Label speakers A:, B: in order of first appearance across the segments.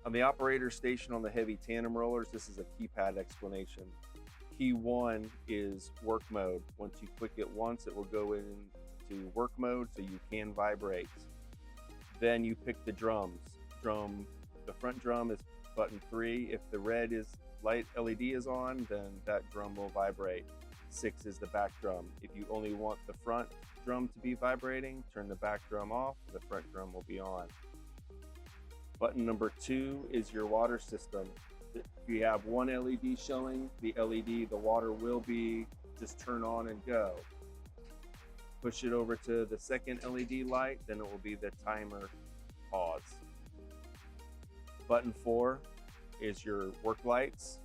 A: On the operator station on the heavy tandem rollers, this is a keypad explanation. Key 1 is work mode. Once you click it once, it will go into work mode so you can vibrate. Then you pick the drums. The front drum is button 3. If the red is light LED is on, then that drum will vibrate. 6 is the back drum. If you only want the front drum to be vibrating, turn the back drum off, the front drum will be on. Button number 2 is your water system. If you have one LED showing, the water will be just turn on and go. Push it over to the second LED light, then it will be the timer pause. Button 4 is your work lights.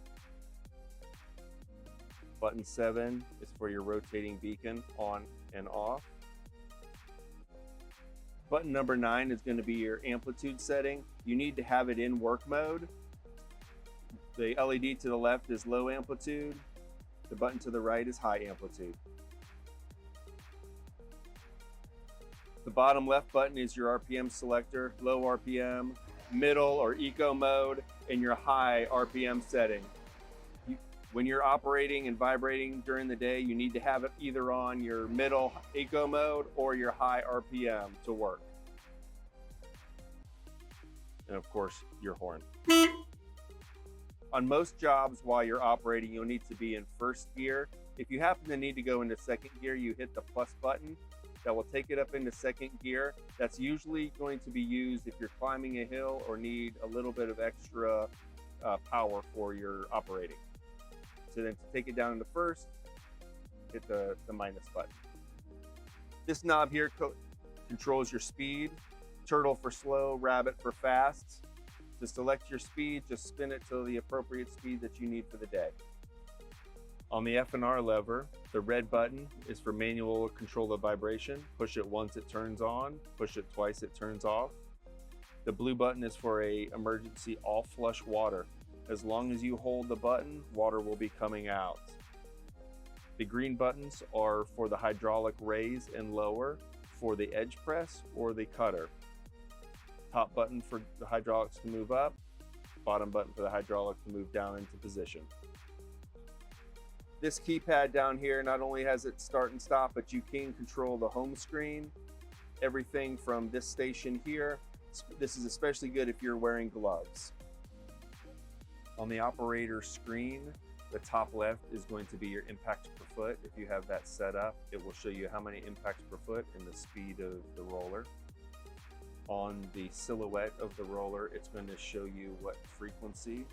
A: Button 7 is for your rotating beacon on and off. Button number 9 is going to be your amplitude setting. You need to have it in work mode. The LED to the left is low amplitude. The button to the right is high amplitude. The bottom left button is your RPM selector, low RPM, middle or eco mode, and your high RPM setting. When you're operating and vibrating during the day, you need to have it either on your middle eco mode or your high RPM to work. And of course, your horn. On most jobs while you're operating, you'll need to be in first gear. If you happen to need to go into second gear, you hit the plus button. That will take it up into second gear. That's usually going to be used if you're climbing a hill or need a little bit of extra power for your operating. So then to take it down into first, hit the minus button. This knob here controls your speed. Turtle for slow, rabbit for fast. To select your speed, just spin it to the appropriate speed that you need for the day. On the F&R lever, the red button is for manual control of vibration. Push it once, it turns on. Push it twice, it turns off. The blue button is for a emergency all flush water. As long as you hold the button, water will be coming out. The green buttons are for the hydraulic raise and lower, for the edge press or the cutter. Top button for the hydraulics to move up, bottom button for the hydraulic to move down into position. This keypad down here not only has it start and stop, but you can control the home screen, everything from this station here. This is especially good if you're wearing gloves. On the operator screen, the top left is going to be your impacts per foot. If you have that set up, it will show you how many impacts per foot and the speed of the roller. On the silhouette of the roller, it's going to show you what frequency,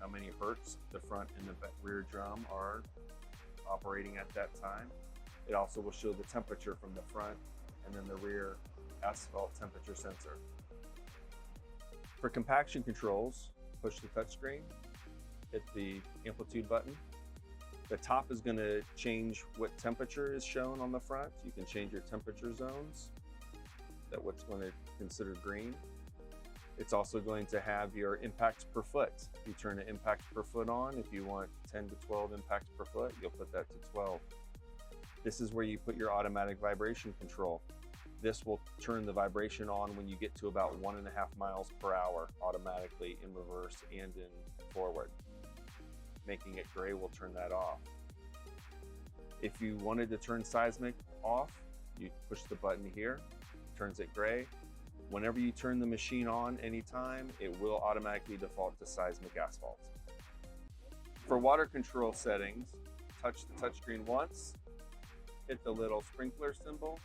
A: how many hertz the front and the rear drum are operating at that time. It also will show the temperature from the front and then the rear asphalt temperature sensor. For compaction controls, push the touchscreen, hit the amplitude button. The top is going to change what temperature is shown on the front. You can change your temperature zones, that what's going to consider green. It's also going to have your impacts per foot. You turn the impacts per foot on. If you want 10 to 12 impacts per foot, you'll put that to 12. This is where you put your automatic vibration control. This will turn the vibration on when you get to about 1.5 miles per hour automatically in reverse and in forward. Making it gray will turn that off. If you wanted to turn seismic off, you push the button here, turns it gray. Whenever you turn the machine on anytime, it will automatically default to seismic asphalt. For water control settings, touch the touchscreen once, hit the little sprinkler symbol.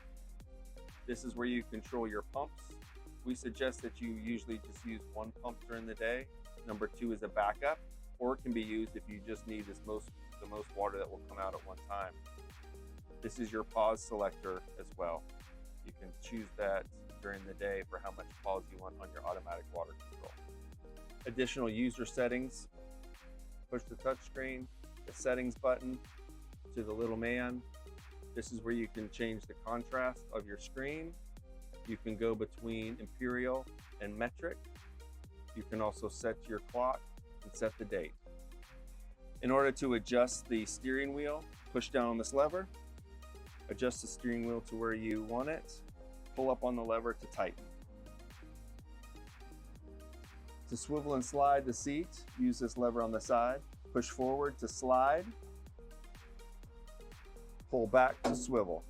A: This is where you control your pumps. We suggest that you usually just use one pump during the day. Number 2 is a backup, or it can be used if you just need the most water that will come out at one time. This is your pause selector as well. You can choose that during the day for how much pause you want on your automatic water control. Additional user settings, push the touchscreen, the settings button to the little man. This is where you can change the contrast of your screen. You can go between imperial and metric. You can also set your clock and set the date. In order to adjust the steering wheel, push down on this lever, adjust the steering wheel to where you want it, pull up on the lever to tighten. To swivel and slide the seat, use this lever on the side. Push forward to slide. Pull back to swivel.